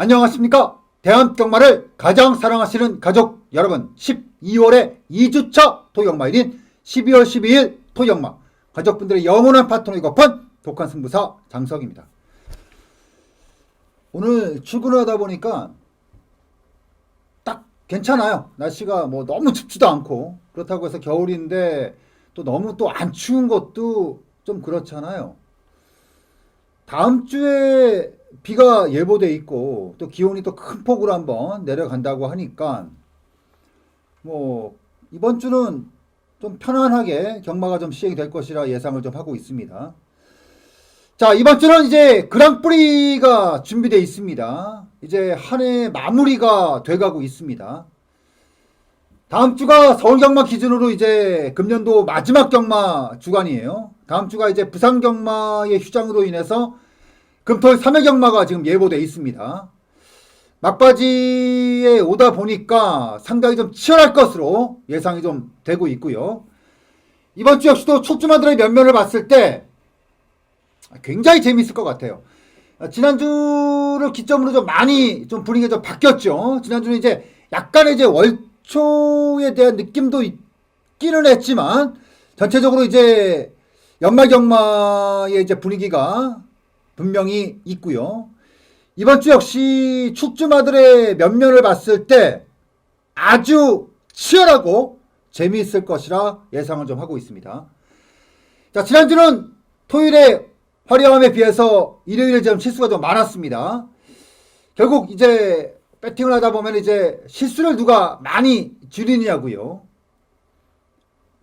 안녕하십니까. 대한경마를 가장 사랑하시는 가족 여러분, 12월의 2주차 토경마일인 12월 12일 토경마 가족분들의 영원한 파트너이고 펀 독한 승부사 장석입니다. 오늘 출근을 하다 보니까 딱 괜찮아요. 날씨가 뭐 너무 춥지도 않고, 그렇다고 해서 겨울인데 또 너무 또 안 추운 것도 좀 그렇잖아요. 다음 주에 비가 예보돼 있고 또 기온이 또 큰 폭으로 한번 내려간다고 하니까 뭐 이번 주는 좀 편안하게 경마가 좀 시행이 될 것이라 예상을 좀 하고 있습니다. 자, 이번 주는 이제 그랑프리가 준비되어 있습니다. 이제 한 해 마무리가 돼가고 있습니다. 다음 주가 서울 경마 기준으로 이제 금년도 마지막 경마 주간이에요. 다음 주가 이제 부산 경마의 휴장으로 인해서 금토일 3회 경마가 지금 예보되어 있습니다. 막바지에 오다 보니까 상당히 좀 치열할 것으로 예상이 좀 되고 있고요. 이번 주 역시도 촉주마들의 면면을 봤을 때 굉장히 재밌을 것 같아요. 지난주를 기점으로 좀 많이 좀 분위기가 좀 바뀌었죠. 지난주는 이제 약간의 이제 월초에 대한 느낌도 있기는 했지만 전체적으로 이제 연말 경마의 이제 분위기가 분명히 있고요. 이번 주 역시 축주마들의 면면을 봤을 때 아주 치열하고 재미있을 것이라 예상을 좀 하고 있습니다. 자, 지난주는 토요일에 화려함에 비해서 일요일에 좀 실수가 좀 많았습니다. 결국 이제 배팅을 하다 보면 이제 실수를 누가 많이 줄이냐고요.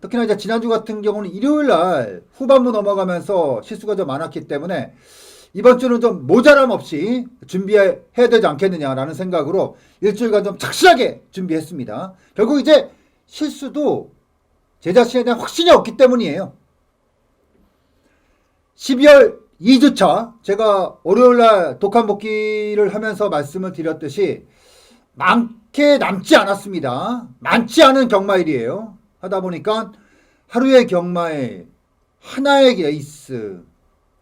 특히나 이제 지난주 같은 경우는 일요일 날 후반부 넘어가면서 실수가 좀 많았기 때문에 이번 주는 좀 모자람 없이 준비해야 되지 않겠느냐라는 생각으로 일주일간 좀 착실하게 준비했습니다. 결국 이제 실수도 제 자신에 대한 확신이 없기 때문이에요. 12월 2주차 제가 월요일날 독한 복귀를 하면서 말씀을 드렸듯이 많게 남지 않았습니다. 많지 않은 경마일이에요. 하다 보니까 하루의 경마에 하나의 레이스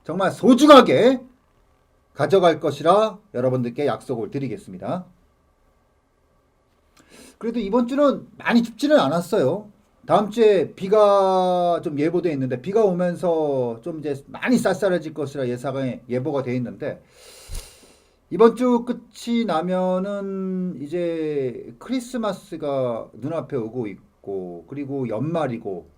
정말 소중하게 가져갈 것이라 여러분들께 약속을 드리겠습니다. 그래도 이번 주는 많이 춥지는 않았어요. 다음 주에 비가 좀 예보되어 있는데 비가 오면서 좀 이제 많이 쌀쌀해질 것이라 예보가 되어 있는데 이번 주 끝이 나면은 이제 크리스마스가 눈앞에 오고 있고 그리고 연말이고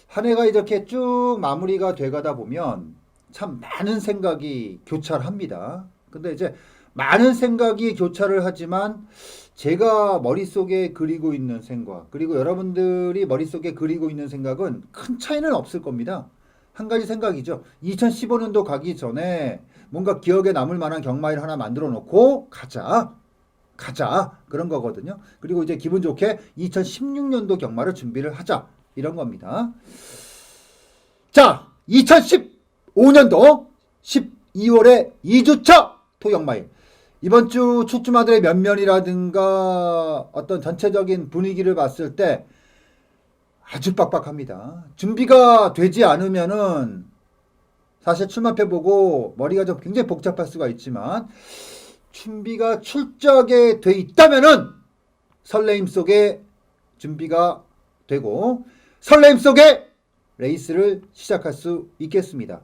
한 해가 이렇게 쭉 마무리가 돼가다 보면 참 많은 생각이 교차를 합니다. 근데 이제 많은 생각이 교차를 하지만 제가 머릿속에 그리고 있는 생각 그리고 여러분들이 머릿속에 그리고 있는 생각은 큰 차이는 없을 겁니다. 한 가지 생각이죠. 2015년도 가기 전에 뭔가 기억에 남을 만한 경마일 하나 만들어 놓고 가자 그런 거거든요. 그리고 이제 기분 좋게 2016년도 경마를 준비를 하자 이런 겁니다. 자, 2015년도 12월의 2주차 토경마일 이번 주 축주마들의 면면이라든가 어떤 전체적인 분위기를 봤을 때 아주 빡빡합니다. 준비가 되지 않으면은 사실 출마해보고 머리가 좀 굉장히 복잡할 수가 있지만 준비가 출적에 돼 있다면은 설레임 속에 준비가 되고 설렘 속에 레이스를 시작할 수 있겠습니다.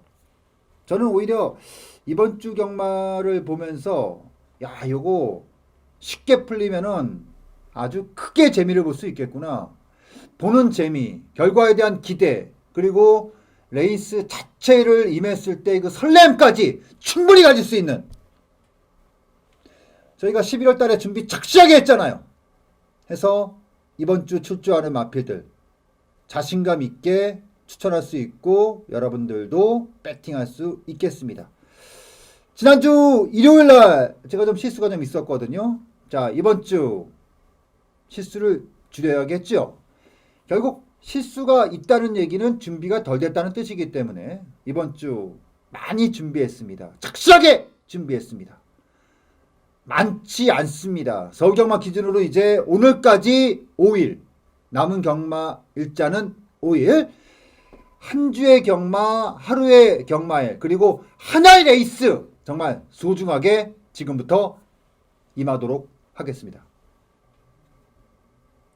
저는 오히려 이번 주 경마를 보면서 야, 요거 쉽게 풀리면은 아주 크게 재미를 볼 수 있겠구나. 보는 재미, 결과에 대한 기대, 그리고 레이스 자체를 임했을 때 그 설렘까지 충분히 가질 수 있는 저희가 11월 달에 준비 착실하게 했잖아요. 해서 이번 주 출주하는 마필들 자신감 있게 추천할 수 있고 여러분들도 배팅할 수 있겠습니다. 지난주 일요일날 제가 좀 실수가 좀 있었거든요. 자, 이번 주 실수를 줄여야겠죠. 결국 실수가 있다는 얘기는 준비가 덜 됐다는 뜻이기 때문에 이번 주 많이 준비했습니다. 착실하게 준비했습니다. 많지 않습니다. 서울경마 기준으로 이제 오늘까지 5일 남은 경마 일자는 5일 한 주의 경마 하루의 경마일 그리고 하나의 레이스 정말 소중하게 지금부터 임하도록 하겠습니다.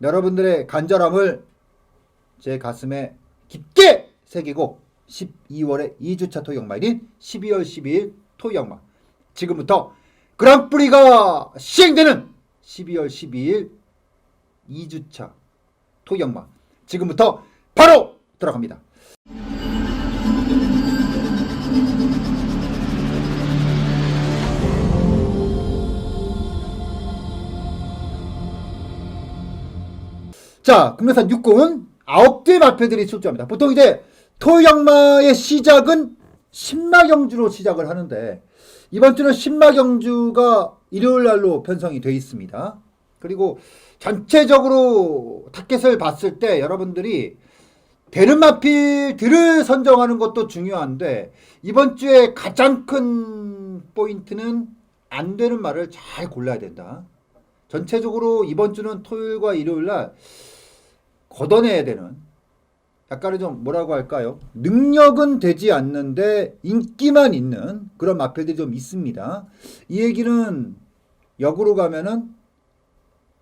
여러분들의 간절함을 제 가슴에 깊게 새기고 12월의 2주차 토요일마일인 12월 12일 토요일마 지금부터 그랑프리가 시행되는 12월 12일 2주차 토요일마 지금부터 바로 들어갑니다. 자, 국내산 육군 9개 마필들이 출조합니다. 보통 이제 토요일마의 시작은 신마경주로 시작을 하는데 이번 주는 신마경주가 일요일 날로 편성이 되어 있습니다. 그리고 전체적으로 타켓을 봤을 때 여러분들이 되는 마필들을 선정하는 것도 중요한데 이번 주에 가장 큰 포인트는 안 되는 말을 잘 골라야 된다. 전체적으로 이번 주는 토요일과 일요일 날 걷어내야 되는 약간은 좀 뭐라고 할까요? 능력은 되지 않는데 인기만 있는 그런 마필들이 좀 있습니다. 이 얘기는 역으로 가면은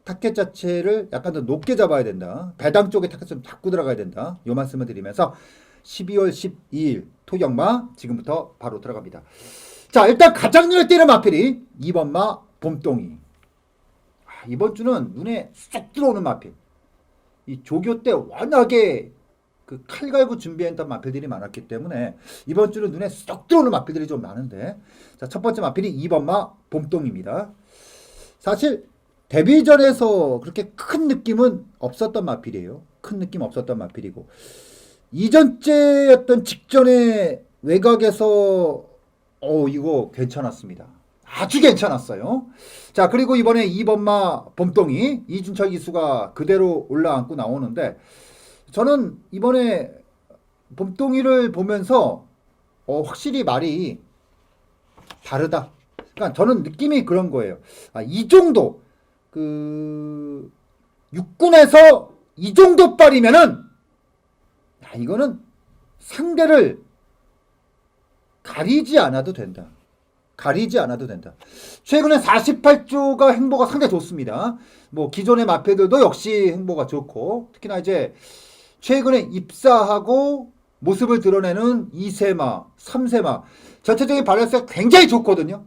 타켓 자체를 약간 더 높게 잡아야 된다. 배당 쪽에 타켓 좀 잡고 들어가야 된다. 요 말씀을 드리면서 12월 12일 토경마 지금부터 바로 들어갑니다. 자, 일단 가장 눈에 띄는 마필이 2번마 봄동이. 이번 주는 눈에 쏙 들어오는 마필. 이 조교 때 워낙에 그 칼갈고 준비했던 마필들이 많았기 때문에 이번 주는 눈에 쏙 들어오는 마필들이 좀 많은데 자, 첫 번째 마필이 2번마 봄동입니다. 사실 데뷔전에서 그렇게 큰 느낌은 없었던 마필이에요. 큰 느낌 없었던 마필이고 이전째였던 직전에 외곽에서 이거 괜찮았습니다. 아주 괜찮았어요. 자, 그리고 이번에 2번마 봄동이 이준철 기수가 그대로 올라앉고 나오는데 저는 이번에 봄동이를 보면서 확실히 말이 다르다. 그러니까 저는 느낌이 그런 거예요. 이 정도 그 육군에서 이 정도 빨이면은 이거는 상대를 가리지 않아도 된다. 가리지 않아도 된다. 최근에 48조가 행보가 상당히 좋습니다. 뭐 기존의 마패들도 역시 행보가 좋고 특히나 이제 최근에 입사하고 모습을 드러내는 2세마, 3세마 전체적인 발열세가 굉장히 좋거든요.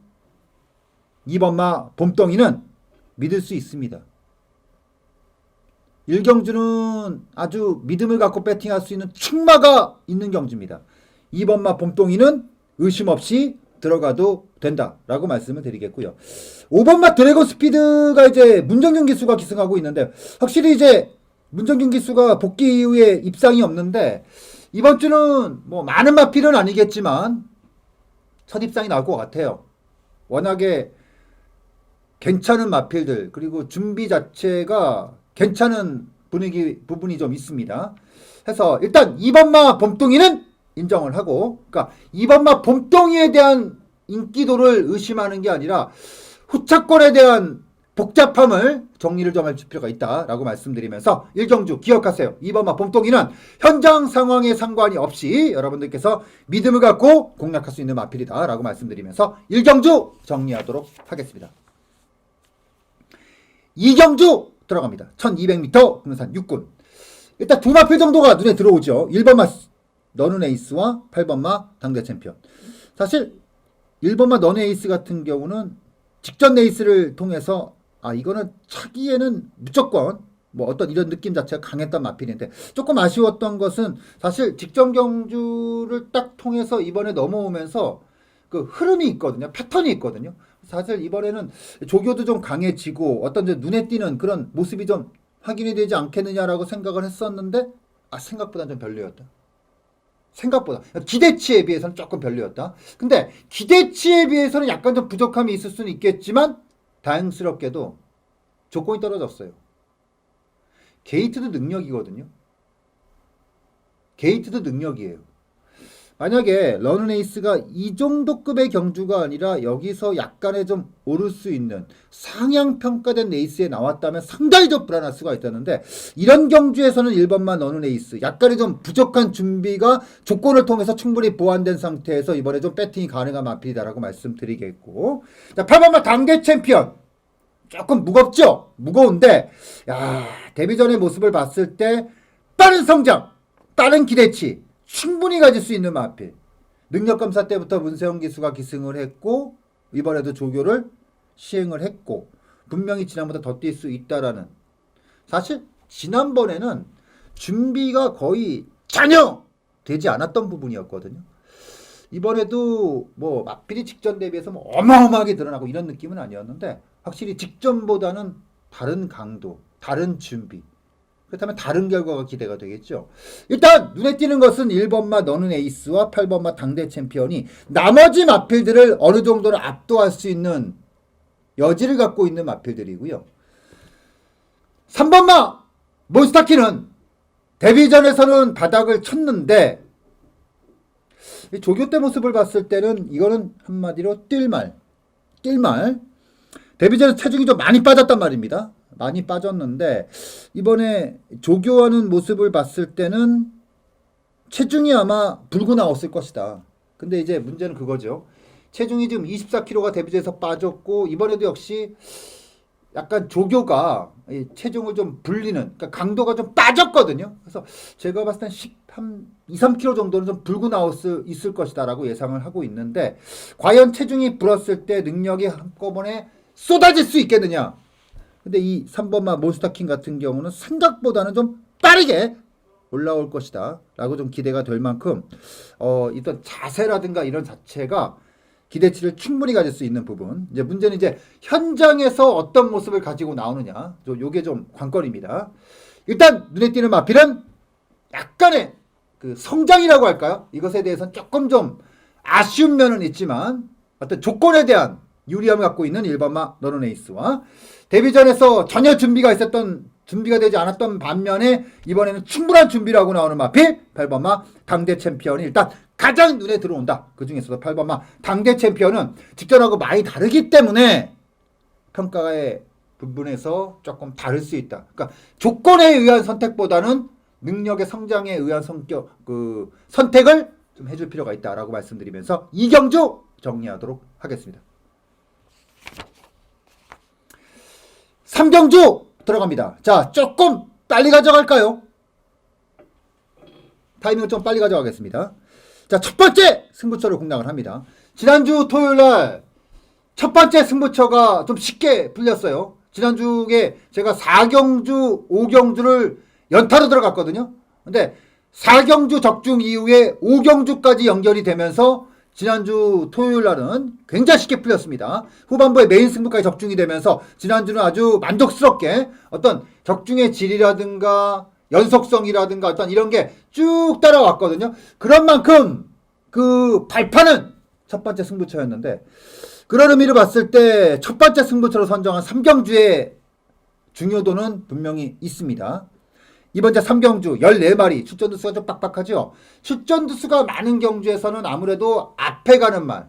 2번마 봄덩이는 믿을 수 있습니다. 일경주는 아주 믿음을 갖고 배팅할 수 있는 충마가 있는 경주입니다. 2번마 봄동이는 의심 없이 들어가도 된다라고 말씀을 드리겠고요. 5번마 드래곤 스피드가 이제 문정균 기수가 기승하고 있는데 확실히 이제 문정균 기수가 복귀 이후에 입상이 없는데 이번 주는 뭐 많은 마필은 아니겠지만 첫 입상이 나올 것 같아요. 워낙에 괜찮은 마필들 그리고 준비 자체가 괜찮은 부분이 좀 있습니다. 해서 일단 2번마 봄동이는 인정을 하고 그러니까 2번마 봄동이에 대한 인기도를 의심하는 게 아니라 후차권에 대한 복잡함을 정리를 좀 할 필요가 있다라고 말씀드리면서 일경주 기억하세요. 2번마 봄동이는 현장 상황에 상관이 없이 여러분들께서 믿음을 갖고 공략할 수 있는 마필이다라고 말씀드리면서 일경주 정리하도록 하겠습니다. 이경주 들어갑니다. 1200m 금산 육군. 일단 두 마필 정도가 눈에 들어오죠. 1번마 너는 에이스와 8번마 당대 챔피언. 사실 1번마 너는 에이스 같은 경우는 직전 레이스를 통해서 이거는 차기에는 무조건 뭐 어떤 이런 느낌 자체가 강했던 마필인데 조금 아쉬웠던 것은 사실 직전 경주를 딱 통해서 이번에 넘어오면서 그 흐름이 있거든요. 패턴이 있거든요. 사실 이번에는 조교도 좀 강해지고 어떤 눈에 띄는 그런 모습이 좀 확인이 되지 않겠느냐라고 생각을 했었는데 생각보다 좀 별로였다. 생각보다 기대치에 비해서는 조금 별로였다. 근데 기대치에 비해서는 약간 좀 부족함이 있을 수는 있겠지만 다행스럽게도 조건이 떨어졌어요. 게이트도 능력이거든요. 게이트도 능력이에요. 만약에 런앤에이스가 이 정도 급의 경주가 아니라 여기서 약간의 좀 오를 수 있는 상향 평가된 레이스에 나왔다면 상당히 좀 불안할 수가 있었는데 이런 경주에서는 1번만 런앤에이스 약간의 좀 부족한 준비가 조건을 통해서 충분히 보완된 상태에서 이번에 좀 배팅이 가능한 마필이다라고 말씀드리겠고, 자 8번만 단계 챔피언 조금 무겁죠? 무거운데 야 데뷔전의 모습을 봤을 때 빠른 성장, 빠른 기대치 충분히 가질 수 있는 마필. 능력검사 때부터 문세영 기수가 기승을 했고 이번에도 조교를 시행을 했고 분명히 지난보다 더 뛸 수 있다라는, 사실 지난번에는 준비가 거의 전혀 되지 않았던 부분이었거든요. 이번에도 뭐 마필이 직전 대비해서 뭐 어마어마하게 드러나고 이런 느낌은 아니었는데 확실히 직전보다는 다른 강도, 다른 준비, 그렇다면 다른 결과가 기대가 되겠죠. 일단 눈에 띄는 것은 1번마 너는 에이스와 8번마 당대 챔피언이 나머지 마필들을 어느 정도는 압도할 수 있는 여지를 갖고 있는 마필들이고요. 3번마 몬스타키는 데뷔전에서는 바닥을 쳤는데 조교 때 모습을 봤을 때는 이거는 한마디로 뛸말. 데뷔전에 체중이 좀 많이 빠졌단 말입니다. 많이 빠졌는데 이번에 조교하는 모습을 봤을 때는 체중이 아마 불고 나왔을 것이다. 근데 이제 문제는 그거죠. 체중이 지금 24kg가 데뷔전에서 빠졌고 이번에도 역시 약간 조교가 체중을 좀 불리는, 그러니까 강도가 좀 빠졌거든요. 그래서 제가 봤을 땐 2, 3kg 정도는 좀 불고 나올 수 있을 것이다 라고 예상을 하고 있는데 과연 체중이 불었을 때 능력이 한꺼번에 쏟아질 수 있겠느냐. 근데 이 3번마 몬스타킹 같은 경우는 생각보다는 좀 빠르게 올라올 것이다 라고 좀 기대가 될 만큼 일단 자세라든가 이런 자체가 기대치를 충분히 가질 수 있는 부분. 이제 문제는 이제 현장에서 어떤 모습을 가지고 나오느냐. 요게 좀 관건입니다. 일단 눈에 띄는 마필은 약간의 그 성장이라고 할까요? 이것에 대해서는 조금 좀 아쉬운 면은 있지만 어떤 조건에 대한 유리함을 갖고 있는 1번마 너넌에이스와 데뷔전에서 전혀 준비가 되지 않았던 반면에 이번에는 충분한 준비를 하고 나오는 마필 8번마 당대 챔피언이 일단 가장 눈에 들어온다. 그 중에서도 8번마 당대 챔피언은 직전하고 많이 다르기 때문에 평가의 부분에서 조금 다를 수 있다. 그러니까 조건에 의한 선택보다는 능력의 성장에 의한 선택을 좀 해줄 필요가 있다라고 말씀드리면서 이 경주 정리하도록 하겠습니다. 3경주 들어갑니다. 자, 조금 빨리 가져갈까요? 타이밍을 좀 빨리 가져가겠습니다. 자, 첫 번째 승부처를 공략을 합니다. 지난주 토요일날 첫 번째 승부처가 좀 쉽게 풀렸어요. 지난주에 제가 4경주, 5경주를 연타로 들어갔거든요. 근데 4경주 적중 이후에 5경주까지 연결이 되면서 지난주 토요일 날은 굉장히 쉽게 풀렸습니다. 후반부에 메인 승부까지 적중이 되면서 지난주는 아주 만족스럽게 어떤 적중의 질이라든가 연속성이라든가 어떤 이런 게 쭉 따라왔거든요. 그런 만큼 그 발판은 첫 번째 승부처였는데 그런 의미를 봤을 때 첫 번째 승부처로 선정한 3경주의 중요도는 분명히 있습니다. 이번 주 3경주 14마리 출전 두수가 좀 빡빡하죠. 출전 두수가 많은 경주에서는 아무래도 앞에 가는 말,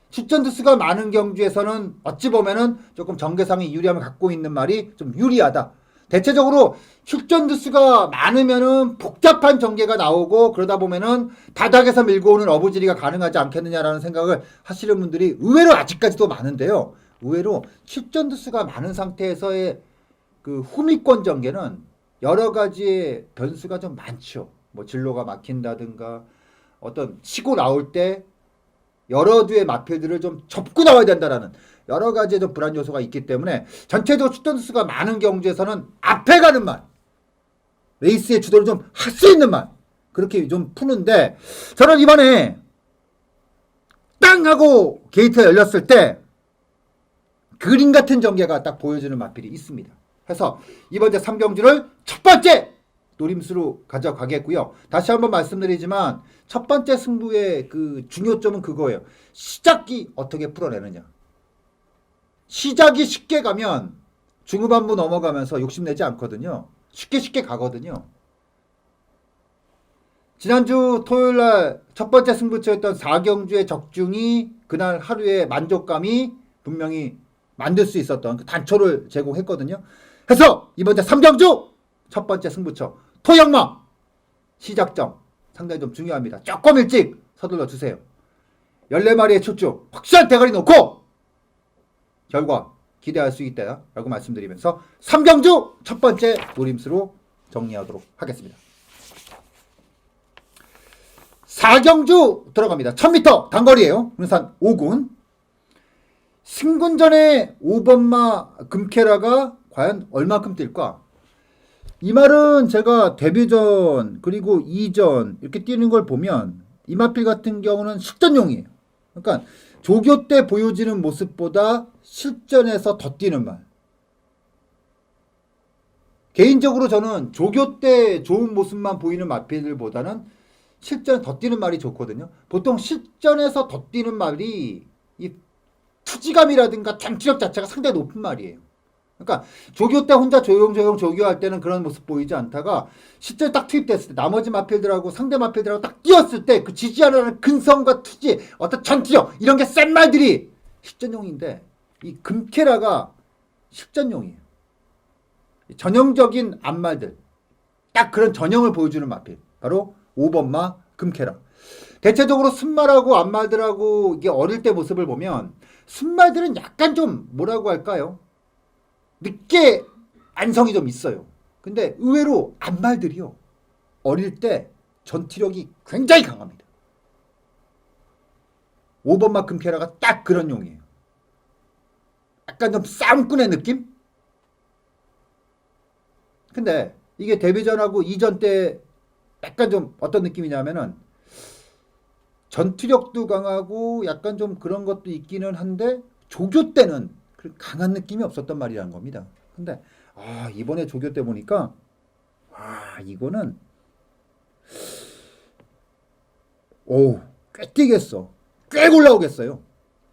출전 두수가 많은 경주에서는 어찌 보면은 조금 전개상의 유리함을 갖고 있는 말이 좀 유리하다. 대체적으로 출전 두수가 많으면은 복잡한 전개가 나오고 그러다 보면은 바닥에서 밀고 오는 어부지리가 가능하지 않겠느냐라는 생각을 하시는 분들이 의외로 아직까지도 많은데요. 의외로 출전 두수가 많은 상태에서의 그 후미권 전개는 여러 가지의 변수가 좀 많죠. 뭐 진로가 막힌다든가 어떤 치고 나올 때 여러 뒤의 마필들을 좀 접고 나와야 된다라는 여러 가지의 좀 불안 요소가 있기 때문에 전체적으로 출전 수가 많은 경주에서는 앞에 가는 말, 레이스의 주도를 좀 할 수 있는 말, 그렇게 좀 푸는데 저는 이번에 땅 하고 게이트가 열렸을 때 그림 같은 전개가 딱 보여주는 마필이 있습니다. 그래서 이번 주 3경주를 첫 번째 노림수로 가져가겠고요. 다시 한번 말씀드리지만 첫 번째 승부의 그 중요점은 그거예요. 시작이 어떻게 풀어내느냐. 시작이 쉽게 가면 중후반부 넘어가면서 욕심내지 않거든요. 쉽게 가거든요. 지난주 토요일날 첫 번째 승부처였던 4경주의 적중이 그날 하루의 만족감이 분명히 만들 수 있었던 그 단초를 제공했거든요. 해서 이번 주 3경주 첫 번째 승부처 토영마 시작점 상당히 좀 중요합니다. 조금 일찍 서둘러 주세요. 14마리의 출주 확실한 대가리 놓고 결과 기대할 수 있다 라고 말씀드리면서 3경주 첫 번째 노림수로 정리하도록 하겠습니다. 4경주 들어갑니다. 1000m 단거리예요. 군산 5군. 승군전의 5번마 금케라가 과연 얼마큼 뛸까? 이 말은 제가 데뷔전 그리고 이전 이렇게 뛰는 걸 보면 이마필 같은 경우는 실전용이에요. 그러니까 조교 때 보여지는 모습보다 실전에서 더 뛰는 말. 개인적으로 저는 조교 때 좋은 모습만 보이는 마필들보다는 실전에 더 뛰는 말이 좋거든요. 보통 실전에서 더 뛰는 말이 이 투지감이라든가 장치력 자체가 상당히 높은 말이에요. 그러니까 조교 때 혼자 조용조용 조교할 때는 그런 모습 보이지 않다가 실제 딱 투입됐을 때 나머지 마필들하고 상대 마필들하고 딱 뛰었을 때 그 지지하는 근성과 투지 어떤 전투력 이런 게 센 말들이 실전용인데 이 금케라가 실전용이에요. 전형적인 앞말들 딱 그런 전형을 보여주는 마필 바로 5번마 금케라. 대체적으로 순말하고 앞말들하고 이게 어릴 때 모습을 보면 순말들은 약간 좀 뭐라고 할까요? 늦게 안성이 좀 있어요. 근데 의외로 앞말들이요. 어릴 때 전투력이 굉장히 강합니다. 5번마 금케라가 딱 그런 용이에요. 약간 좀 싸움꾼의 느낌? 근데 이게 데뷔전하고 이전 때 약간 좀 어떤 느낌이냐면은 전투력도 강하고 약간 좀 그런 것도 있기는 한데 조교 때는 강한 느낌이 없었단 말이라는 겁니다. 근데 이번에 조교 때 보니까 이거는 꽤 뛰겠어. 꽤 올라오겠어요.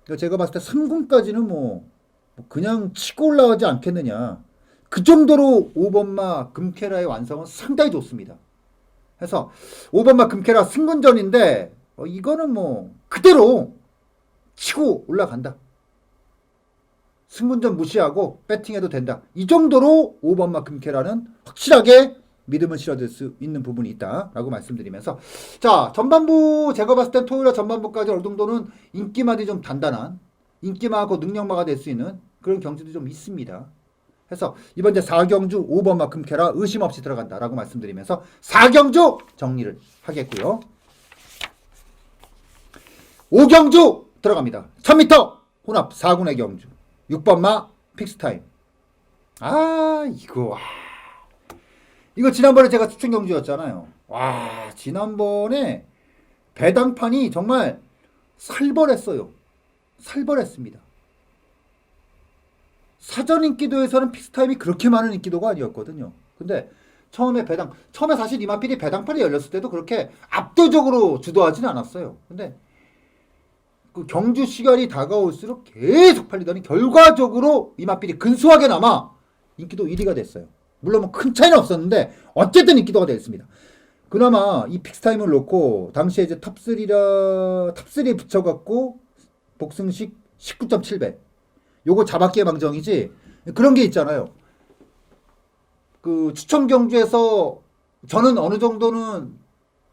그러니까 제가 봤을 때 3군까지는 뭐 그냥 치고 올라오지 않겠느냐. 그 정도로 5번마 금케라의 완성은 상당히 좋습니다. 해서 5번마 금케라 승군전인데 이거는 뭐 그대로 치고 올라간다. 승군전 무시하고 배팅해도 된다. 이 정도로 5번마 금케라는 확실하게 믿음을 실어줄 수 있는 부분이 있다라고 말씀드리면서 자 전반부 제가 봤을 땐 토요일 전반부까지 어느 정도는 인기마디 좀 단단한 인기마하고 능력마가 될 수 있는 그런 경주도 좀 있습니다. 해서 이번 이제 4경주 5번마 금케라 의심 없이 들어간다라고 말씀드리면서 4경주 정리를 하겠고요. 5경주 들어갑니다. 1000m 혼합 4군의 경주 6번마 픽스타임. 이거 지난번에 제가 추천 경주였잖아요. 지난번에 배당판이 정말 살벌했어요. 살벌했습니다. 사전 인기도에서는 픽스타임이 그렇게 많은 인기도가 아니었거든요. 근데 처음에 사실 이마필이 배당판이 열렸을 때도 그렇게 압도적으로 주도하지는 않았어요. 근데 그 경주 시간이 다가올수록 계속 팔리더니 결과적으로 이마필이 근소하게 남아 인기도 1위가 됐어요. 물론 뭐 큰 차이는 없었는데 어쨌든 인기도가 됐습니다. 그나마 이 픽스타임을 놓고 당시에 이제 탑3 붙여갖고 복승식 19.7배 요거 잡았기의 망정이지 그런 게 있잖아요. 그 추천 경주에서 저는 어느 정도는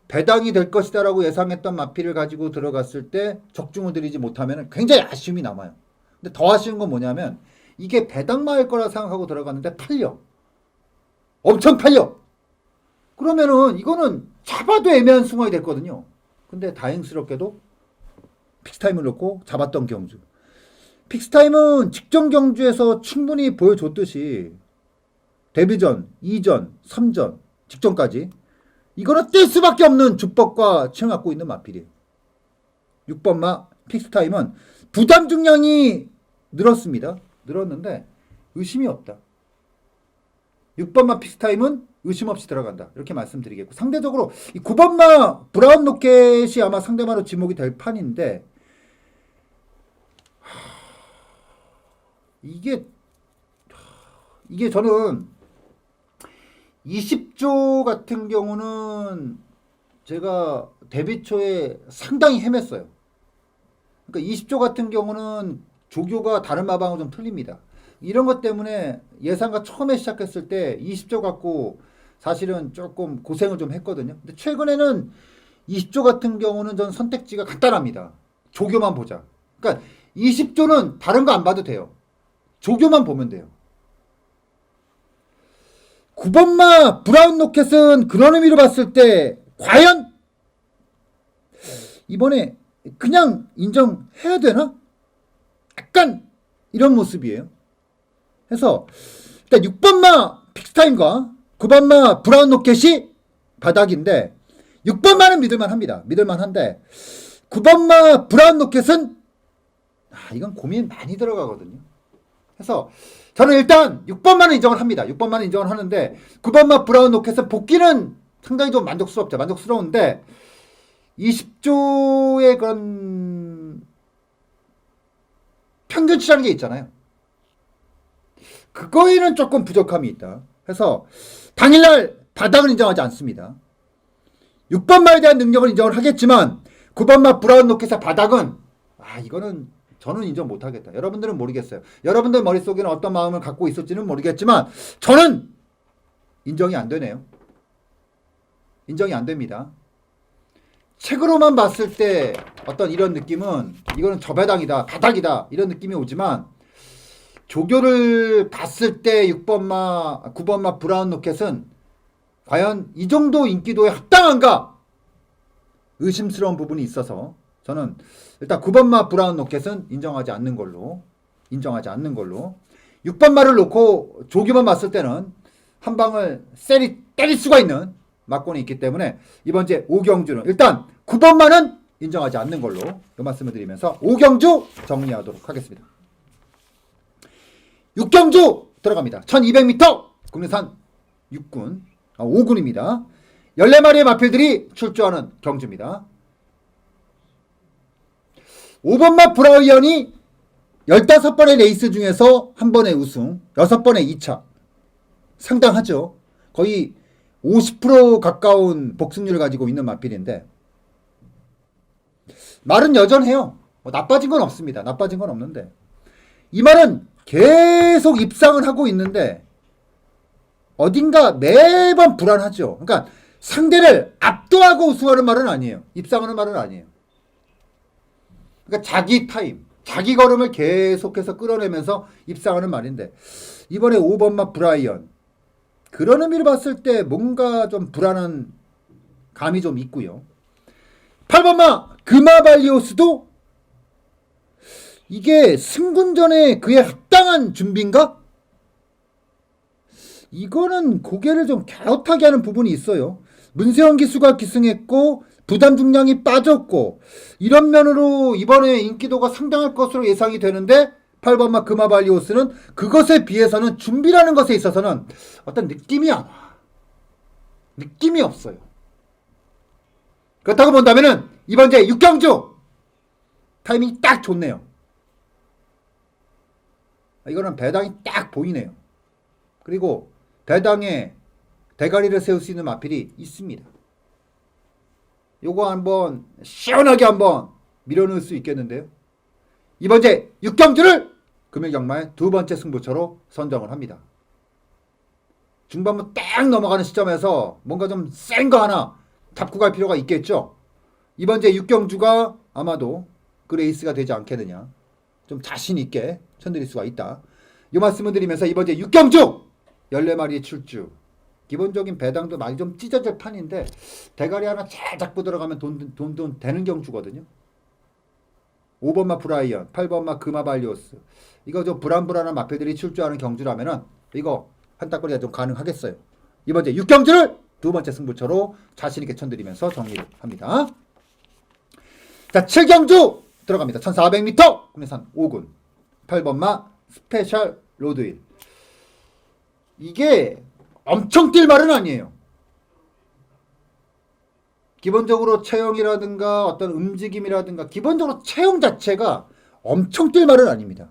배당이 될 것이다라고 예상했던 마필을 가지고 들어갔을 때 적중을 들이지 못하면 굉장히 아쉬움이 남아요. 근데 더 아쉬운 건 뭐냐면 이게 배당마일 거라 생각하고 들어갔는데 팔려. 엄청 팔려. 그러면은 이거는 잡아도 애매한 승화이 됐거든요. 근데 다행스럽게도 픽스타임을 놓고 잡았던 경주. 픽스타임은 직전 경주에서 충분히 보여줬듯이 데뷔전, 2전, 3전, 직전까지 이거는 뛸 수밖에 없는 주법과 치어갖고 있는 마필이에요. 6번마 픽스타임은 부담 중량이 늘었습니다. 늘었는데 의심이 없다. 6번마 픽스타임은 의심 없이 들어간다. 이렇게 말씀드리겠고 상대적으로 이 9번마 브라운 로켓이 아마 상대마로 지목이 될 판인데 이게 저는 20조 같은 경우는 제가 데뷔 초에 상당히 헤맸어요. 그러니까 20조 같은 경우는 조교가 다른 마방하고 좀 틀립니다. 이런 것 때문에 예상가 처음에 시작했을 때 20조 갖고 사실은 조금 고생을 좀 했거든요. 근데 최근에는 20조 같은 경우는 전 선택지가 간단합니다. 조교만 보자. 그러니까 20조는 다른 거 안 봐도 돼요. 조교만 보면 돼요. 9번마 브라운 로켓은 그런 의미로 봤을 때 과연 이번에 그냥 인정해야 되나? 약간 이런 모습이에요. 그래서 일단 6번마 픽스타임과 9번마 브라운 로켓이 바닥인데 6번마는 믿을만합니다. 믿을만한데 9번마 브라운 로켓은 이건 고민 많이 들어가거든요. 그래서 저는 일단 6번만은 인정을 합니다. 6번만은 인정을 하는데 9번마 브라운 로켓은 복귀는 상당히 좀 만족스럽죠. 만족스러운데 20조의 그런 평균치라는 게 있잖아요. 그거에는 조금 부족함이 있다. 그래서 당일날 바닥을 인정하지 않습니다. 6번마에 대한 능력을 인정을 하겠지만 9번마 브라운 로켓의 바닥은 이거는 저는 인정 못하겠다. 여러분들은 모르겠어요. 여러분들 머릿속에는 어떤 마음을 갖고 있을지는 모르겠지만 저는 인정이 안 되네요. 인정이 안 됩니다. 책으로만 봤을 때 어떤 이런 느낌은 이거는 저배당이다, 바닥이다 이런 느낌이 오지만 조교를 봤을 때 6번마, 9번마 브라운 로켓은 과연 이 정도 인기도에 합당한가 의심스러운 부분이 있어서 저는 일단 9번마 브라운 로켓은 인정하지 않는 걸로 6번마를 놓고 조교만 봤을 때는 한 방을 세리 때릴 수가 있는 막권이 있기 때문에 이번 제 오경주는 일단 9번마는 인정하지 않는 걸로 이 말씀을 드리면서 오경주 정리하도록 하겠습니다. 6경주 들어갑니다. 1200m 국내산 5군입니다. 14마리의 마필들이 출조하는 경주입니다. 5번마 브라이언이 15번의 레이스 중에서 한 번의 우승, 6번의 2차. 상당하죠. 거의 50% 가까운 복승률을 가지고 있는 마필인데 말은 여전해요. 나빠진 건 없습니다. 나빠진 건 없는데 이 말은 계속 입상을 하고 있는데 어딘가 매번 불안하죠. 그러니까 상대를 압도하고 우승하는 말은 아니에요. 입상하는 말은 아니에요. 그러니까 자기 타임, 자기 걸음을 계속해서 끌어내면서 입상하는 말인데 이번에 5번마 브라이언 그런 의미를 봤을 때 뭔가 좀 불안한 감이 좀 있고요. 8번마 그마발리오스도 이게 승군전에 그에 합당한 준비인가? 이거는 고개를 좀 갸웃하게 하는 부분이 있어요. 문세영 기수가 기승했고 부담 중량이 빠졌고 이런 면으로 이번에 인기도가 상당할 것으로 예상이 되는데 8번마 그마발리오스는 그것에 비해서는 준비라는 것에 있어서는 어떤 느낌이 안 와. 느낌이 없어요. 그렇다고 본다면은 이번 제 6경주 타이밍이 딱 좋네요. 이거는 배당이 딱 보이네요. 그리고 배당에 대가리를 세울 수 있는 마필이 있습니다. 요거 한번 시원하게 한번 밀어넣을 수 있겠는데요. 이번 제 6경주를 금일경마의 두 번째 승부처로 선정을 합니다. 중반부 딱 넘어가는 시점에서 뭔가 좀 센 거 하나 잡고 갈 필요가 있겠죠. 이번 제 6경주가 아마도 그 레이스가 되지 않겠느냐. 좀 자신 있게 천드릴 수가 있다. 이 말씀을 드리면서 이번 제 6경주 14마리의 출주. 기본적인 배당도 많이 좀 찢어질 판인데 대가리 하나 잘 잡고 들어가면 돈 되는 경주거든요. 5번마 브라이언, 8번마 그마발리오스. 이거 좀 불안불안한 마필들이 출주하는 경주라면은 이거 한따거리가 좀 가능하겠어요. 이번 제 6경주를 두 번째 승부처로 자신있게 천드리면서 정리를 합니다. 자, 7경주 들어갑니다. 1400m 국내산 5군 8번마 스페셜 로드윌. 이게 엄청 뛸 말은 아니에요. 기본적으로 체형이라든가 어떤 움직임이라든가 기본적으로 체형 자체가 엄청 뛸 말은 아닙니다.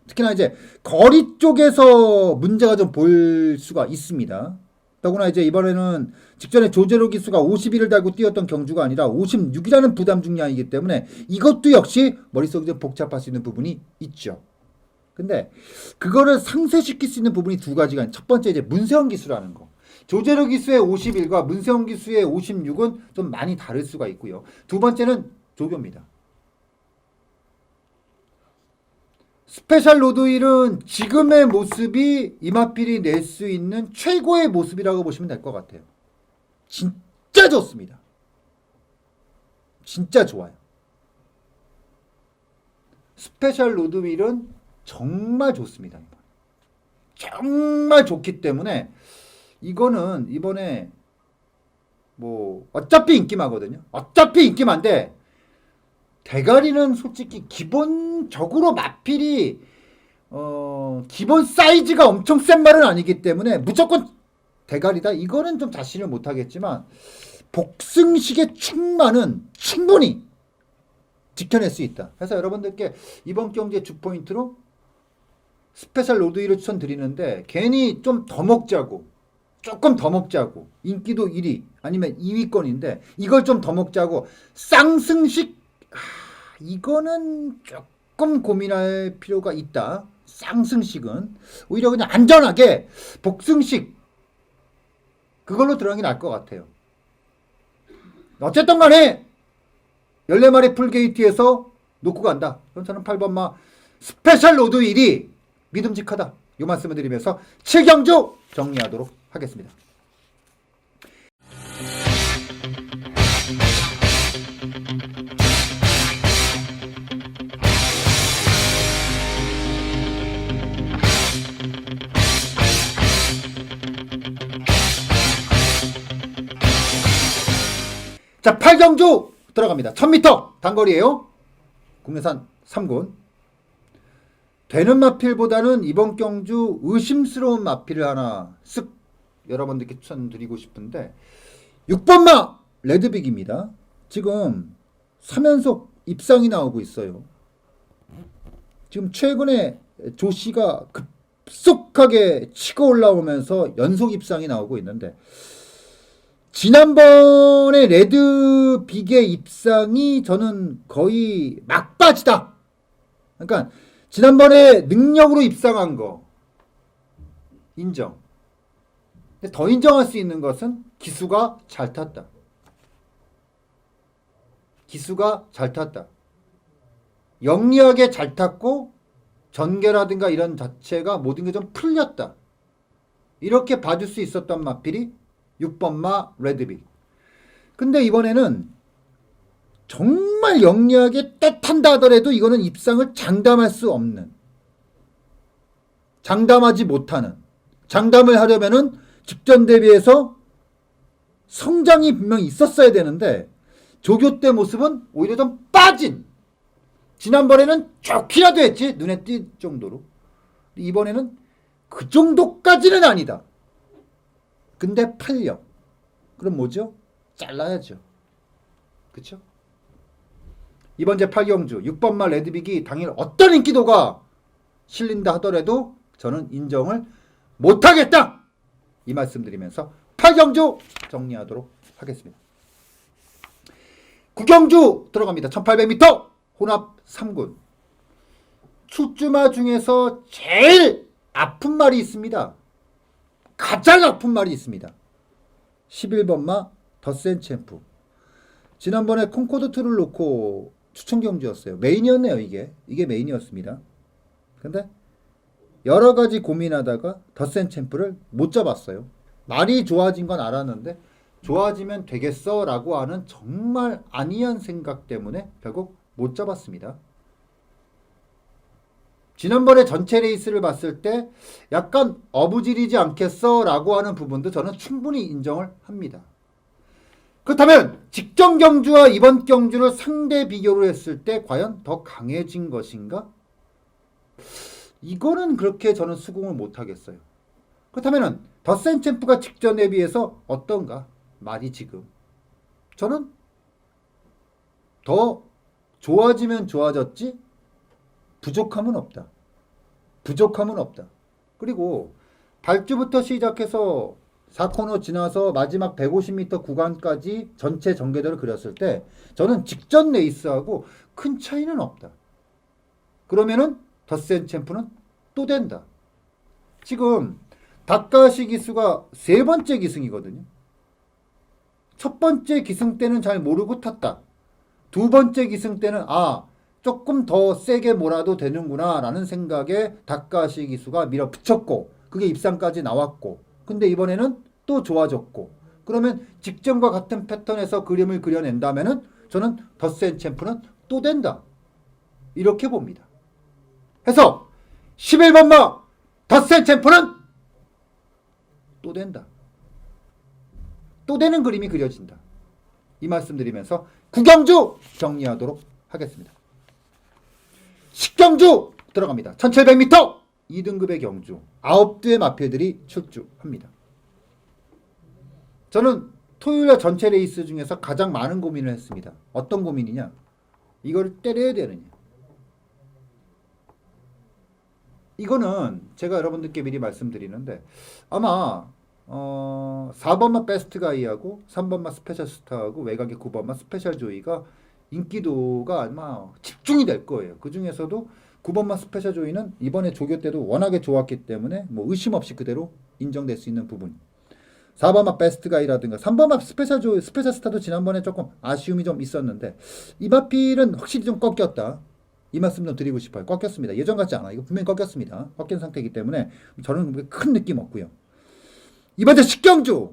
특히나 이제 거리 쪽에서 문제가 좀 보일 수가 있습니다. 더구나 이제 이번에는 직전에 조제로 기수가 51을 달고 뛰었던 경주가 아니라 56이라는 부담 중량이기 때문에 이것도 역시 머릿속이 좀 복잡할 수 있는 부분이 있죠. 근데 그거를 상쇄시킬 수 있는 부분이 두 가지가 첫 번째 이제 문세영 기수라는 거. 조제로 기수의 51과 문세영 기수의 56은 좀 많이 다를 수가 있고요. 두 번째는 조교입니다. 스페셜 로드휠은 지금의 모습이 이마필이 낼 수 있는 최고의 모습이라고 보시면 될 것 같아요. 진짜 좋습니다. 진짜 좋아요. 스페셜 로드휠은 정말 좋습니다. 정말 좋기 때문에 이거는 이번에 뭐 어차피 인기마거든요. 어차피 인기만데 대가리는 솔직히 기본적으로 마필이 기본 사이즈가 엄청 센 말은 아니기 때문에 무조건 대가리다. 이거는 좀 자신을 못하겠지만 복승식의 충만은 충분히 지켜낼 수 있다. 그래서 여러분들께 이번 경기의 주포인트로 스페셜 로드힐을 추천드리는데 괜히 좀 더 먹자고 조금 더 먹자고 인기도 1위 아니면 2위권인데 이걸 좀 더 먹자고 쌍승식 이거는 조금 고민할 필요가 있다. 쌍승식은 오히려 그냥 안전하게 복승식 그걸로 들어가는 게 나을 것 같아요. 어쨌든 간에 14마리 풀게이트에서 놓고 간다. 그럼 저는 8번마 스페셜 로드 1이 믿음직하다. 이 말씀을 드리면서 7경주 정리하도록 하겠습니다. 자, 8경주 들어갑니다. 1000m 단거리예요. 국내산 3군. 되는 마필보다는 이번 경주 의심스러운 마필을 하나 쓱 여러분들께 추천드리고 싶은데 6번마 레드빅입니다. 지금 3연속 입상이 나오고 있어요. 지금 최근에 조씨가 급속하게 치고 올라오면서 연속 입상이 나오고 있는데 지난번에 레드빅의 입상이 저는 거의 막바지다. 그러니까 지난번에 능력으로 입상한 거 인정. 근데 더 인정할 수 있는 것은 기수가 잘 탔다. 기수가 잘 탔다. 영리하게 잘 탔고 전개라든가 이런 자체가 모든 게 좀 풀렸다. 이렇게 봐줄 수 있었던 마필이 6번마 레드빅. 근데 이번에는 정말 영리하게 떼탄다 하더라도 이거는 입상을 장담할 수 없는, 장담하지 못하는, 장담을 하려면은 직전 대비해서 성장이 분명히 있었어야 되는데 조교 때 모습은 오히려 좀 빠진, 지난번에는 좋기라도 했지 눈에 띌 정도로, 이번에는 그 정도까지는 아니다. 근데 팔려. 그럼 뭐죠? 잘라야죠. 그쵸? 이번 제 8경주 6번마 레드빅이 당일 어떤 인기도가 실린다 하더라도 저는 인정을 못하겠다. 이 말씀드리면서 8경주 정리하도록 하겠습니다. 9경주 들어갑니다. 1800m 혼합 3군. 출주마 중에서 제일 아픈 말이 있습니다. 가장 아픈 말이 있습니다. 11번마 더센 챔프. 지난번에 콩코드 2를 놓고 추천 경주였어요. 메인이었네요. 이게 메인이었습니다. 근데 여러 가지 고민하다가 더센 챔프를 못 잡았어요. 말이 좋아진 건 알았는데 좋아지면 되겠어 라고 하는 정말 안이한 생각 때문에 결국 못 잡았습니다. 지난번에 전체 레이스를 봤을 때 약간 어부질이지 않겠어 라고 하는 부분도 저는 충분히 인정을 합니다. 그렇다면 직전 경주와 이번 경주를 상대 비교를 했을 때 과연 더 강해진 것인가? 이거는 그렇게 저는 수긍을 못하겠어요. 그렇다면 더센 챔프가 직전에 비해서 어떤가? 말이 지금 저는 더 좋아지면 좋아졌지 부족함은 없다. 부족함은 없다. 그리고 발주부터 시작해서 4코너 지나서 마지막 150m 구간까지 전체 전개도를 그렸을 때 저는 직전 레이스하고 큰 차이는 없다. 그러면은 덧센 챔프는 또 된다. 지금 다카시 기수가 세 번째 기승이거든요. 첫 번째 기승 때는 잘 모르고 탔다. 두 번째 기승 때는 조금 더 세게 몰아도 되는구나 라는 생각에 다카시 기수가 밀어붙였고 그게 입상까지 나왔고 근데 이번에는 또 좋아졌고 그러면 직전과 같은 패턴에서 그림을 그려낸다면은 저는 덧센 챔프는 또 된다. 이렇게 봅니다. 해서 11번마 덧센 챔프는 또 된다. 또 되는 그림이 그려진다. 이 말씀 드리면서 구경주 정리하도록 하겠습니다. 10경주 들어갑니다. 1700m 2등급의 경주 9대의 마필들이 출주합니다. 저는 토요일 전체 레이스 중에서 가장 많은 고민을 했습니다. 어떤 고민이냐? 이걸 때려야 되느냐? 이거는 제가 여러분들께 미리 말씀드리는데 아마 4번마 베스트 가이하고 3번마 스페셜 스타하고 외곽의 9번마 스페셜 조이가 인기도가 아마 집중이 될 거예요. 그 중에서도 9번마 스페셜 조이는 이번에 조교 때도 워낙에 좋았기 때문에 뭐 의심 없이 그대로 인정될 수 있는 부분. 4번마 베스트 가이라든가 3번마 스페셜 조이, 스페셜 스타도 지난번에 조금 아쉬움이 좀 있었는데 이 마필은 확실히 좀 꺾였다. 이 말씀 좀 드리고 싶어요. 꺾였습니다. 예전 같지 않아. 이거 분명히 꺾였습니다. 꺾인 상태이기 때문에 저는 큰 느낌 없고요. 이번에 10경주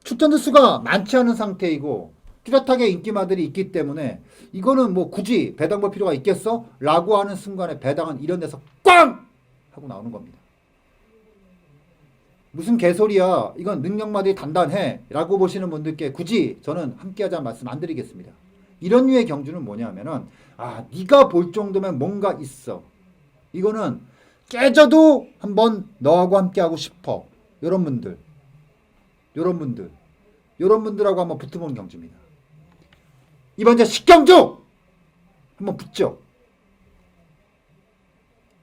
출전자 수가 많지 않은 상태이고 뚜렷하게 인기마들이 있기 때문에 이거는 뭐 굳이 배당 볼 필요가 있겠어? 라고 하는 순간에 배당은 이런 데서 꽝! 하고 나오는 겁니다. 무슨 개소리야. 이건 능력마들이 단단해. 라고 보시는 분들께 굳이 저는 함께하자는 말씀 안 드리겠습니다. 이런 류의 경주는 뭐냐면은 네가 볼 정도면 뭔가 있어. 이거는 깨져도 한번 너하고 함께하고 싶어. 요런 분들하고 한번 붙어보는 경주입니다. 이번 이제 10경주 한번 붙죠.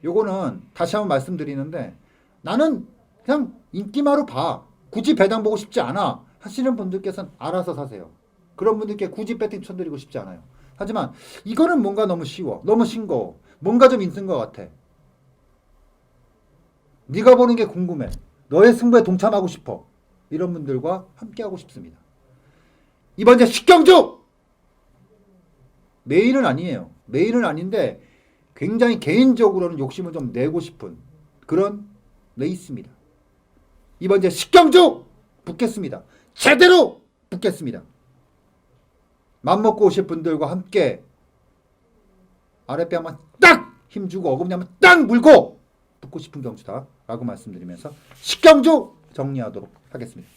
요거는 다시 한번 말씀드리는데 나는 그냥 인기마로 봐. 굳이 배당 보고 싶지 않아 하시는 분들께서는 알아서 사세요. 그런 분들께 굳이 배팅 쳐드리고 싶지 않아요. 하지만 이거는 뭔가 너무 쉬워. 너무 싱거워. 뭔가 좀 있는 것 같아. 네가 보는 게 궁금해. 너의 승부에 동참하고 싶어. 이런 분들과 함께하고 싶습니다. 이번 이제 10경주! 메인은 아니에요. 메인은 아닌데 굉장히 개인적으로는 욕심을 좀 내고 싶은 그런 레이스입니다. 이번 이제 10경주! 붙겠습니다. 제대로 붙겠습니다. 맘먹고 오실 분들과 함께 아랫배 한번 딱 힘주고 어금니 한번 딱 물고 붙고 싶은 경주다 라고 말씀드리면서 10경주 정리하도록 하겠습니다.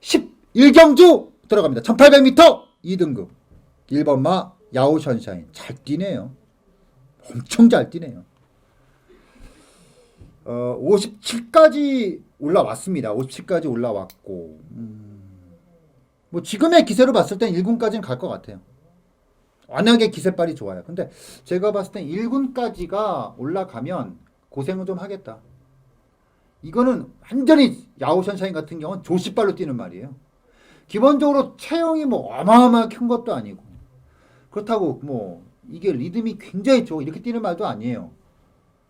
11경주 들어갑니다. 1800m 2등급 1번마 야오 션샤인 잘 뛰네요. 엄청 잘 뛰네요. 57까지 올라왔습니다. 57까지 올라왔고 뭐 지금의 기세로 봤을 땐 1군까지는 갈 것 같아요. 워낙에 기세빨이 좋아요. 근데 제가 봤을 땐 1군까지가 올라가면 고생을 좀 하겠다. 이거는 완전히 야오션샤인 같은 경우는 조시발로 뛰는 말이에요. 기본적으로 체형이 뭐 어마어마하게 큰 것도 아니고 그렇다고 뭐 이게 리듬이 굉장히 좋아 이렇게 뛰는 말도 아니에요.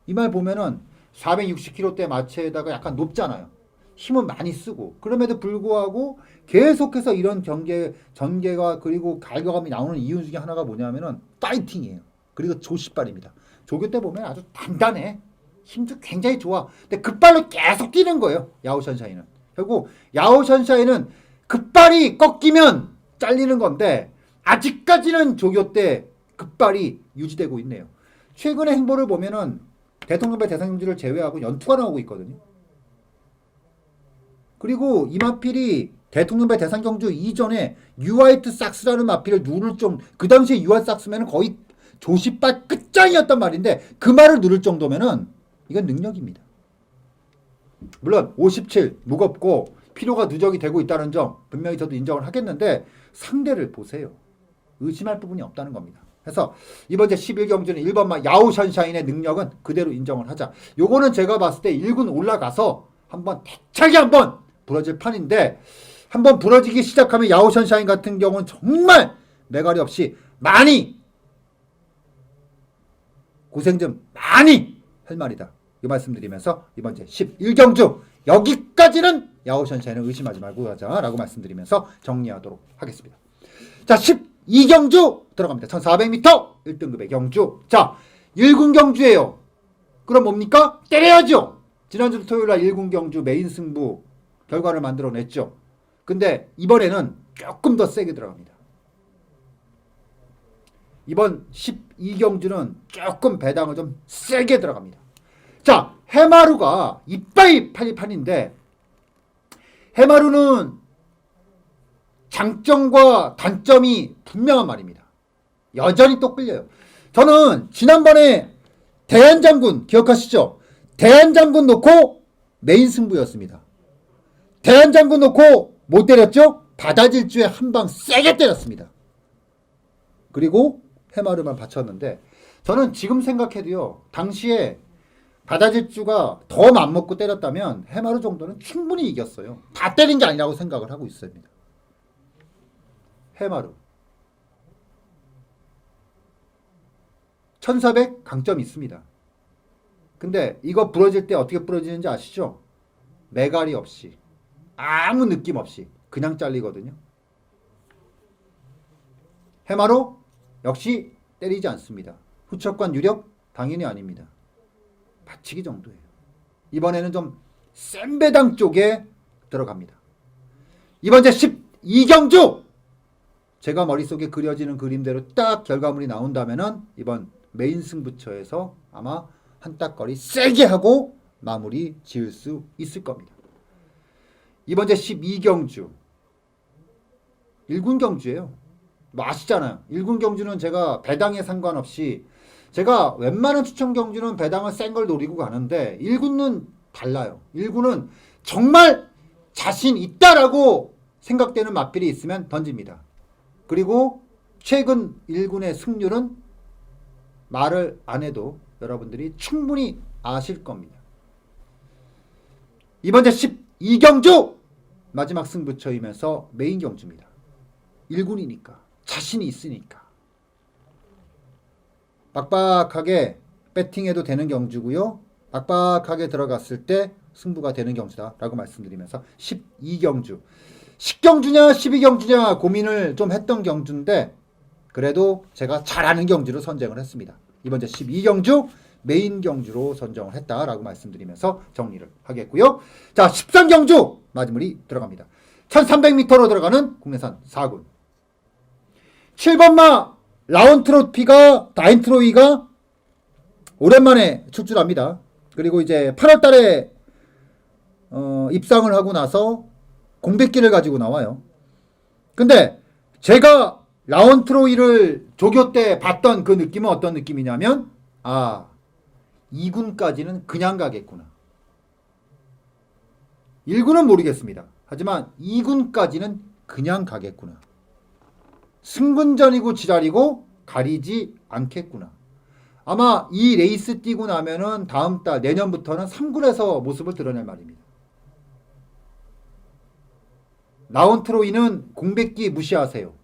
이 말 보면은 460kg대 마체에다가 약간 높잖아요. 힘은 많이 쓰고 그럼에도 불구하고 계속해서 이런 전개가 그리고 갈겨감이 나오는 이유 중에 하나가 뭐냐면은 파이팅이에요. 그리고 조시발입니다. 조교 때 보면 아주 단단해. 힘도 굉장히 좋아. 근데 급발로 계속 뛰는 거예요. 야오션샤이는. 결국 야오션샤이는 급발이 꺾이면 잘리는 건데 아직까지는 조교 때 급발이 유지되고 있네요. 최근의 행보를 보면은 대통령배 대상경주를 제외하고 연투가 나오고 있거든요. 그리고 이 마필이 대통령배 대상경주 이전에 유아이트 삭스라는 마필을 누를 그 당시에 유아이트 삭스면은 거의 조시발 끝장이었단 말인데 그 말을 누를 정도면은 이건 능력입니다. 물론 57 무겁고 피로가 누적이 되고 있다는 점 분명히 저도 인정을 하겠는데 상대를 보세요. 의심할 부분이 없다는 겁니다. 그래서 이번 제 11경주는 1번마 야오션샤인의 능력은 그대로 인정을 하자. 요거는 제가 봤을 때 1군 올라가서 한번 대차게 한번 부러질 판인데, 한번 부러지기 시작하면 야오션샤인 같은 경우는 정말 매갈이 없이 많이 고생 좀 많이 할 말이다. 이 말씀드리면서 이번 제 11경주 여기까지는 야오션샤인을 의심하지 말고 가자 라고 말씀드리면서 정리하도록 하겠습니다. 자, 12경주 들어갑니다. 1400m 1등급의 경주. 자, 1군 경주예요. 그럼 뭡니까? 때려야죠. 지난주 토요일날 1군 경주 메인 승부 결과를 만들어냈죠. 근데 이번에는 조금 더 세게 들어갑니다. 이번 12경주는 조금 배당을 좀 세게 들어갑니다. 자, 해마루가 이빠이 팔리판인데, 해마루는 장점과 단점이 분명한 말입니다. 여전히 또 끌려요. 저는 지난번에 대한장군 기억하시죠? 대한장군 놓고 메인 승부였습니다. 대한장군 놓고 못 때렸죠? 바다질주에 한 방 세게 때렸습니다. 그리고 해마루만 받쳤는데, 저는 지금 생각해도요, 당시에 바다질주가 더 맘먹고 때렸다면 해마루 정도는 충분히 이겼어요. 다 때린 게 아니라고 생각을 하고 있습니다. 해마루 1400 강점이 있습니다. 근데 이거 부러질 때 어떻게 부러지는지 아시죠? 매갈이 없이, 아무 느낌 없이 그냥 잘리거든요. 해마루 역시 때리지 않습니다. 후척관 유력 당연히 아닙니다. 받치기 정도예요. 이번에는 좀 센 배당 쪽에 들어갑니다. 이번 제 12경주 제가 머릿속에 그려지는 그림대로 딱 결과물이 나온다면은 이번 메인 승부처에서 아마 한따거리 세게 하고 마무리 지을 수 있을 겁니다. 이번 제 12경주 1군 경주예요. 뭐 아시잖아요. 1군 경주는 제가 배당에 상관없이, 제가 웬만한 추천 경주는 배당을 센 걸 노리고 가는데 1군은 달라요. 1군은 정말 자신 있다라고 생각되는 맛필이 있으면 던집니다. 그리고 최근 1군의 승률은 말을 안 해도 여러분들이 충분히 아실 겁니다. 이번 제 12경주 마지막 승부처이면서 메인 경주입니다. 1군이니까 자신이 있으니까 빡빡하게 배팅해도 되는 경주고요. 빡빡하게 들어갔을 때 승부가 되는 경주다 라고 말씀드리면서 12경주 10경주냐 12경주냐 고민을 좀 했던 경주인데, 그래도 제가 잘하는 경주로 선정을 했습니다. 이번 제 12경주 메인 경주로 선정을 했다라고 말씀드리면서 정리를 하겠고요. 자, 13경주 마지막이 들어갑니다. 1300m로 들어가는 국내산 4군 7번마 라운트로피가 다인트로이가 오랜만에 출주합니다. 그리고 이제 8월달에 입상을 하고 나서 공백기를 가지고 나와요. 근데 제가 라운트로이를 조교 때 봤던 그 느낌은 어떤 느낌이냐면, 아, 2군까지는 그냥 가겠구나. 1군은 모르겠습니다. 하지만 2군까지는 그냥 가겠구나. 승분전이고 지랄이고 가리지 않겠구나. 아마 이 레이스 뛰고 나면은 다음 달 내년부터는 3군에서 모습을 드러낼 말입니다. 라운트로이는 공백기 무시하세요.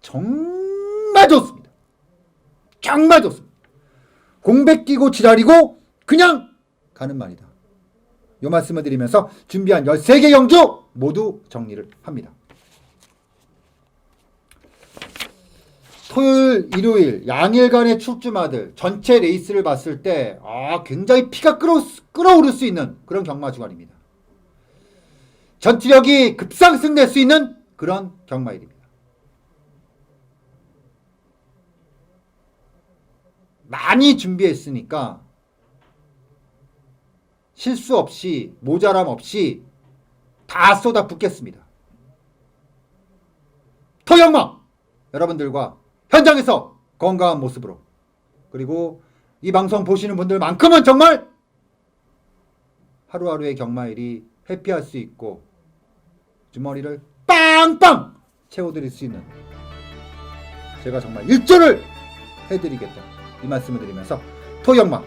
정말 좋습니다. 정말 좋습니다. 공백기고 지랄이고 그냥 가는 말이다. 이 말씀을 드리면서 준비한 13개 경주 모두 정리를 합니다. 토요일, 일요일 양일간의 출주마들 전체 레이스를 봤을 때 굉장히 피가 끓어오를 수 있는 그런 경마 주간입니다. 전투력이 급상승될 수 있는 그런 경마일입니다. 많이 준비했으니까 실수 없이 모자람 없이 다 쏟아붓겠습니다. 토경마 여러분들과 현장에서 건강한 모습으로, 그리고 이 방송 보시는 분들만큼은 정말 하루하루의 경마일이 해피할 수 있고 주머니를 빵빵 채워드릴 수 있는, 제가 정말 일조를 해드리겠다 이 말씀을 드리면서 토경마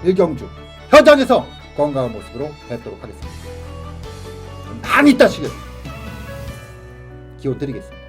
일경주 현장에서 건강한 모습으로 뵙도록 하겠습니다. 많이 따시길 기원 드리겠습니다.